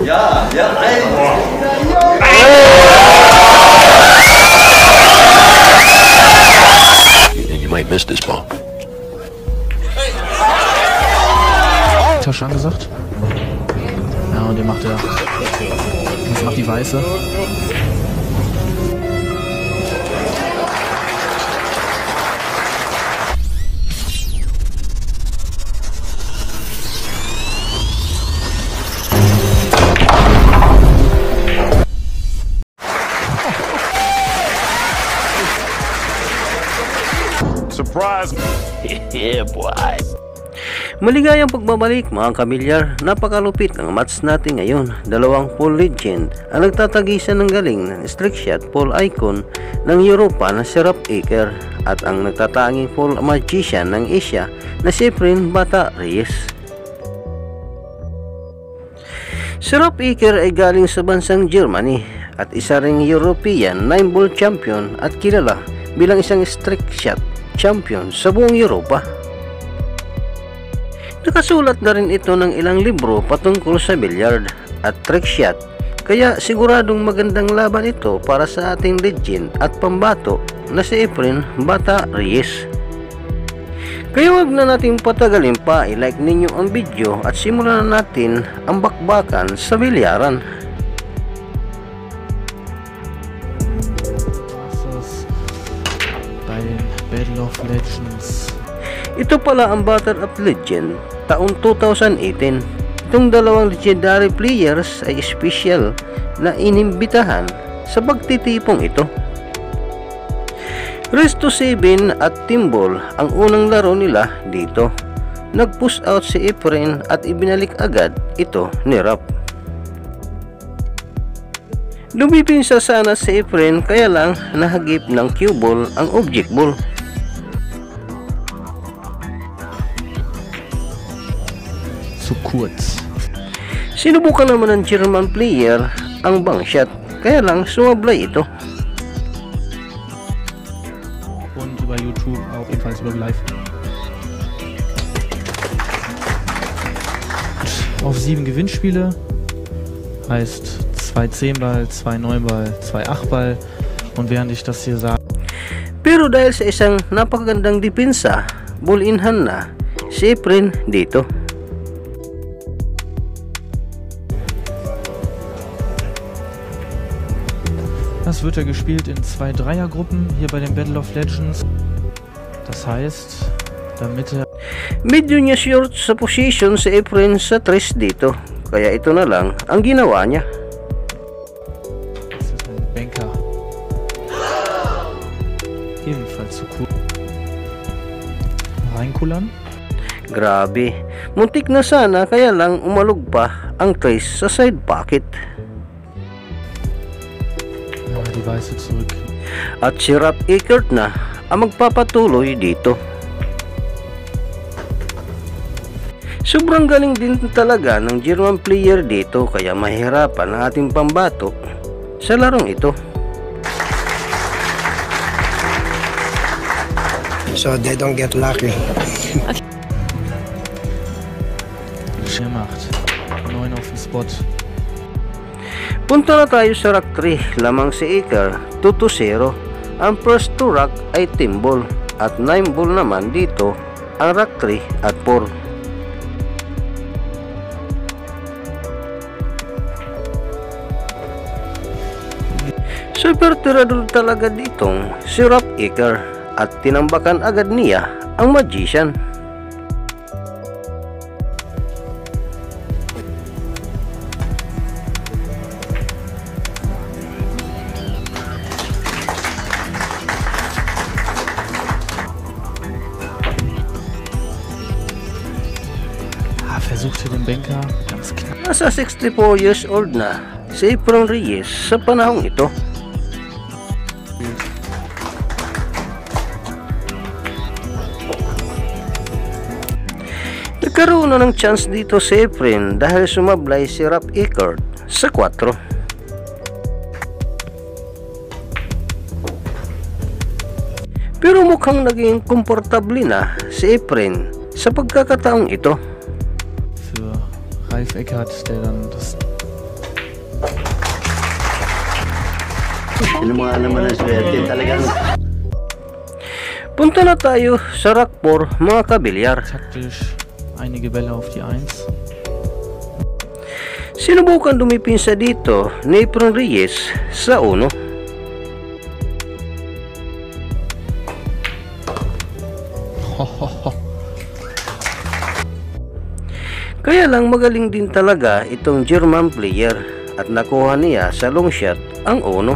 Ja, ja, You might miss this ball. Tasche angesagt. Ja, und den macht er. Das macht die Weiße. Surprise! Yeah, boy. Maligayang pagbabalik mga kamilyar, napakalupit ng match natin ngayon. Dalawang Paul Legend ang nagtatagisa ng galing ng Strict Shot Paul Icon ng Europa na si Rob Aker at ang nagtatanging Paul Magician ng Asia na si Efren Bata Reyes. Si Rob Aker ay galing sa bansang Germany at isa ring European 9-ball champion at kilala bilang isang Strict Shot champion sa buong Europa. Nakasulat na rin ito ng ilang libro patungkol sa billiard at trick shot, kaya siguradong magandang laban ito para sa ating legend at pambato na si Efren Bata Reyes. Kaya wag na natin patagalin pa, i-like ninyo ang video at simulan na natin ang bakbakan sa bilyaran. Bei Battle of Legends. Ito pala ang Battle of Legend taong 2018. Itong dalawang legendary players ay special na inimbitahan sa pagtitipong ito. Race to 7 at Team Ball ang unang laro nila dito. Nag-push out si Efren at ibinalik agad ito ni Rob. Lumipinsa sana si Efren kaya lang nahagip ng cue ball ang object ball. Zu kurz. Sinubukan naman ng German player ang bang shot, kaya lang sumablay ito. Und über YouTube auch ebenfalls über Live. Auf 7 Gewinnspiele. Heißt 2 10-Ball, 2 9-Ball, 2 8-Ball. Und während ich das hier sage. Pero dahil sa isang napakagandang depensa, ball in hand na si Efren dito. Das wird ja gespielt in 2 Dreiergruppen hier bei den Battle of Legends. Das heißt, damit er... Medyo niya short sa position si Efren sa tres dito, kaya ito na lang ang ginawa niya. Das ist ein Banker. Ebenfalls zu cool. Reinkullern. Grabe, muntik na sana kaya lang umalog pa ang trace sa side pocket. Die Weiße zurück. At si Rob Aker na ang magpapatuloy dito. Sobrang galing din talaga ng German player dito, kaya mahirapan ang ating pambato sa larong ito. So they don't get lucky. Gemacht. 9 auf dem Spot. Punta na tayo sa rack 3, lamang si Aker 2-0. Ang first 2 rack ay team ball at 9 ball naman dito ang rack 3 at 4. Super tirador talaga ditong si Rob Aker at tinambakan agad niya ang Magician. Versuchte den Banker ganz knapp. Nasa 64 years old na si Efren Reyes sa panahong ito. Nagkaroon na ng chance dito si Efren dahil sumablay si Rob Aker sa 4. Pero mukhang naging komportable na si Efren sa pagkakataong ito. Für Ralf Eckert, der dann das Ano mga naman ang swerte talagang. Punta na tayo sa Rack 4 mga kabilyar. Taktisch einige Bälle auf die 1. Sinubukan dumipinsa dito ni Efren Reyes sa 1. Kaya lang magaling din talaga itong German player at nakuha niya sa long shot ang 1.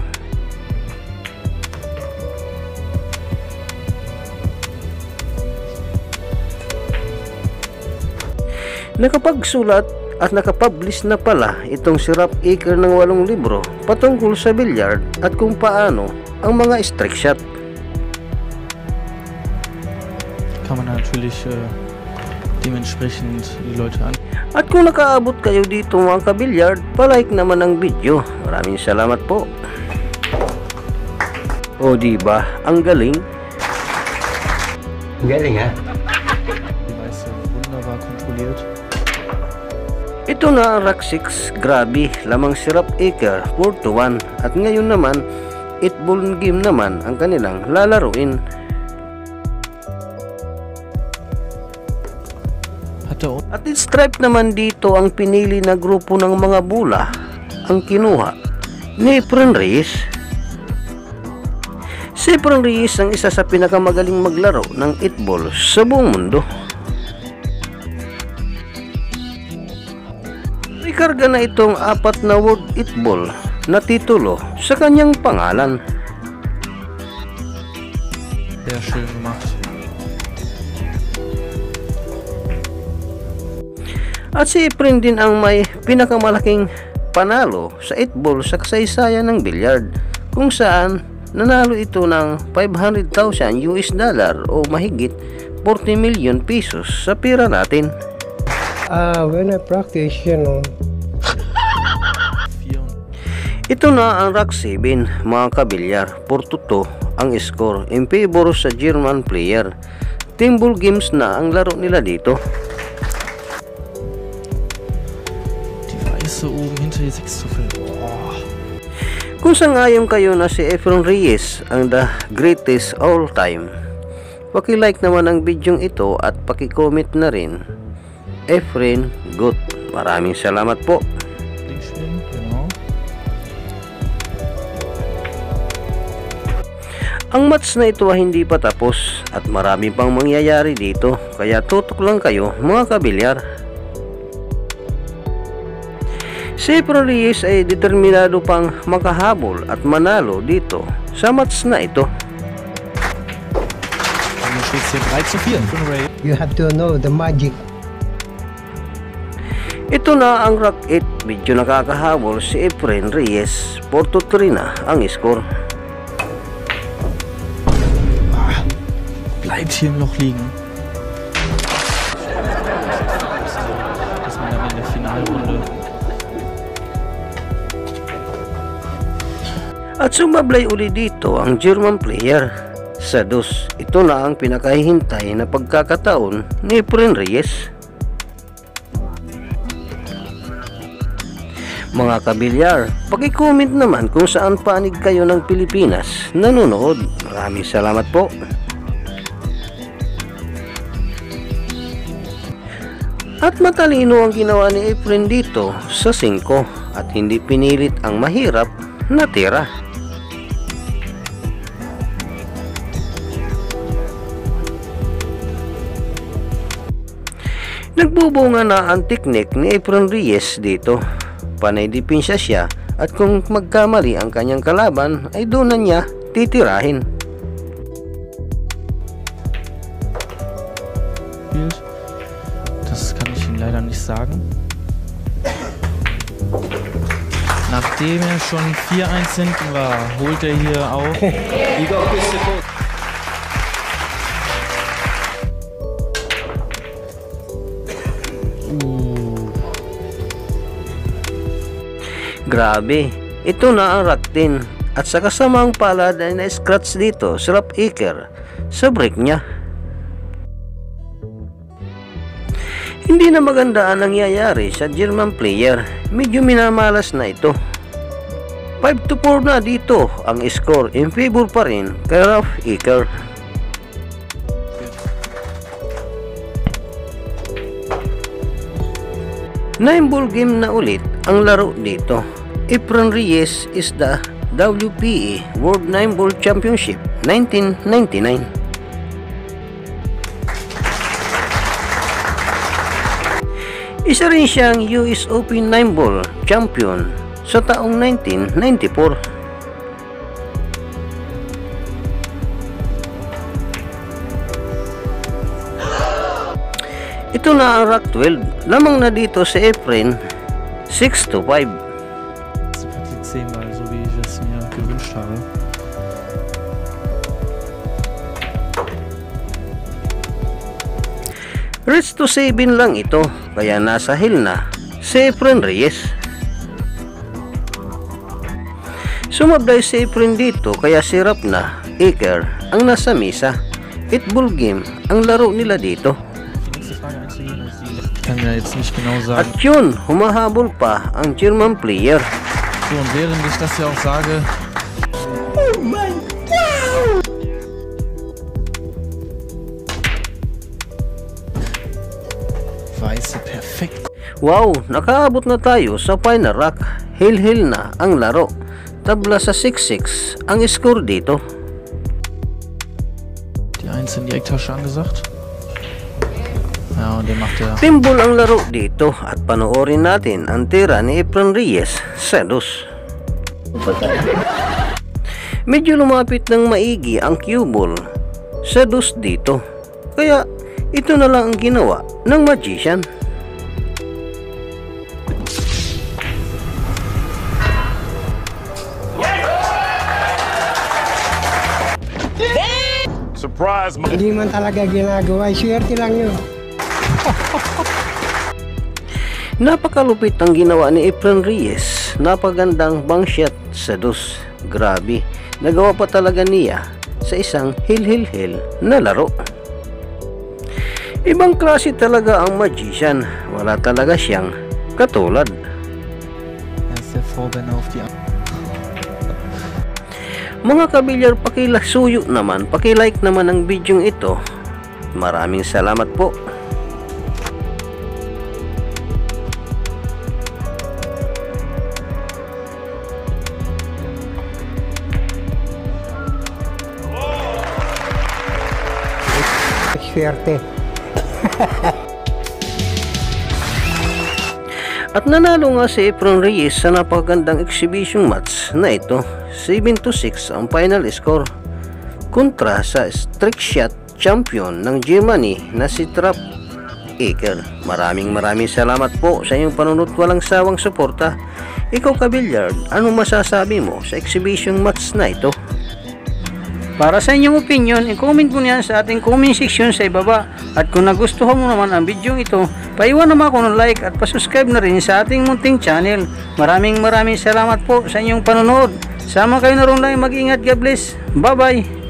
Nakapagsulat at nakapublish na pala itong si Ralph Aker ng 8 libro patungkol sa bilyard at kung paano ang mga strike shot. Kann man natürlich dementsprechend die Leute an. At kung nakaabot kayo dito mga kabilyard, palike naman ang video. Maraming salamat po. O diba, ang galing? Galing ha? Die Weiße wunderbar kontrolliert. Ito na ang Rack 6, grabe, lamang si Ralph Aker 4-1 at ngayon naman 8-ball game naman ang kanilang lalaruin. At stripe naman dito ang pinili na grupo ng mga bula ang kinuha ni Efren Reyes. Si Efren Reyes ang isa sa pinakamagaling maglaro ng 8-ball sa buong mundo. May karga na itong 4 na World 8-ball na titulo sa kanyang pangalan. Sehr schön gemacht. At si Efren din ang may pinakamalaking panalo sa 8-ball sa kasaysayan ng bilyard, kung saan nanalo ito ng 500,000 US dollar o mahigit 40 million pesos sa pira natin. When I practice, you know. Ito na ang Rack 7 mga kabilyar, 4-2 ang score in favor sa German player. Team ball games na ang laro nila dito. Oben hinter die 6 zu filmen. Oh. Kung sangayon kayo na si Efren Reyes ang the greatest all time, paki-like naman ang video ito at paki-comment na rin. Efren, good. Maraming salamat po. Genau. Ang match na ito ay hindi pa tapos at marami pang mangyayari dito, kaya tutok lang kayo mga kabilyar. Si Efren Reyes ay determinado pang makahabol at manalo dito sa match na ito. You have to know the magic. Ito na ang Rack 8, medyo nakakahabol si Efren Reyes, 4-3 na ang score. Bleibt hier im Loch liegen. Dass man dann in der Finalrunde. At sumablay uli dito ang German player sa 2. Ito na ang pinakahihintay na pagkakataon ni Efren Reyes. Mga kabilyar, paki-comment naman kung saan panig kayo ng Pilipinas nanonood. Maraming salamat po. At matalino ang ginawa ni Efren dito sa 5 at hindi pinilit ang mahirap na tira. Nagbubunga na ang teknik ni Efren Reyes dito. Panay depensa siya at kung magkamali ang kanyang kalaban ay doon na niya titirahin. Das kann ich Ihnen leider nicht sagen. Nachdem er schon 4-1 hinten war, holt er hier auf. Grabe, ito na ang Rack 10 at sa kasamang palad ay na-scratch dito si Ralph Aker sa break niya. Hindi na maganda ang nangyayari sa German player. Medyo minamalas na ito. 5-4 na dito ang score, in favor pa rin kay Ralph Eker. Nine-ball game na ulit ang laro dito. Efren Reyes is the WPA World 9-Ball Championship 1999. Isa rin siyang US Open 9-Ball Champion sa taong 1994. Ito na ang Rock 12. Lamang na dito si Efren 6-5. Partie 10-mal, so wie ich es mir gewünscht habe. Rest to 7 lang ito, kaya nasa hill na si Efren Reyes. Sumablay si Efren dito, kaya sirap na Eker ang nasa misa. 8-ball game ang laro nila dito. Die nächste Frage einzugehen, also ich kann ja jetzt nicht genau sagen. At yun, humahabol pa ang German player. So, und während ich das ja auch sage, weiße perfekt. Wow, nakaabot na tayo sa final rock. Hill-hill na ang laro. Tabla sa 6-6 ang score dito. Die 1 in die Ecktasche angesagt. Ja, und der macht ja. Timbol ang laro dito at panoorin natin ang tira ni Efren Reyes sa dos. Medyo lumapit ng maigi ang cue ball sa dos dito. Kaya ito na lang ang ginawa ng magician. Surprise, Hindi man talaga ginagawa. Swerte lang yun. Napakalupit ang ginawa ni Efren Reyes. Napagandang bang shot sa dos. Grabe, nagawa pa talaga niya sa isang hill-hill-hill na laro. Ibang klase talaga ang magician. Wala talaga siyang katulad. Er ist der Vorbenner auf die. Mga kabilyar, pakisuyo naman, pakilike naman ang video ito. Maraming salamat po. Swerte. At nanalo nga si Efren Reyes sa napakagandang exhibition match na ito. 7-6 ang final score kontra sa trick shot champion ng Germany na si Ralph Eker. Maraming salamat po sa inyong panunod, walang sawang suporta. Ikaw kabilyard, anong masasabi mo sa exhibition match na ito? Para sa inyong opinion, i-comment mo niyan sa ating comment section sa ibaba. At kung nagustuhan mo naman ang video ito, paiwan naman ako ng like at pasubscribe na rin sa ating munting channel. Maraming salamat po sa inyong panonood. Sama kayo na rin lang, mag-ingat, God bless. Bye bye.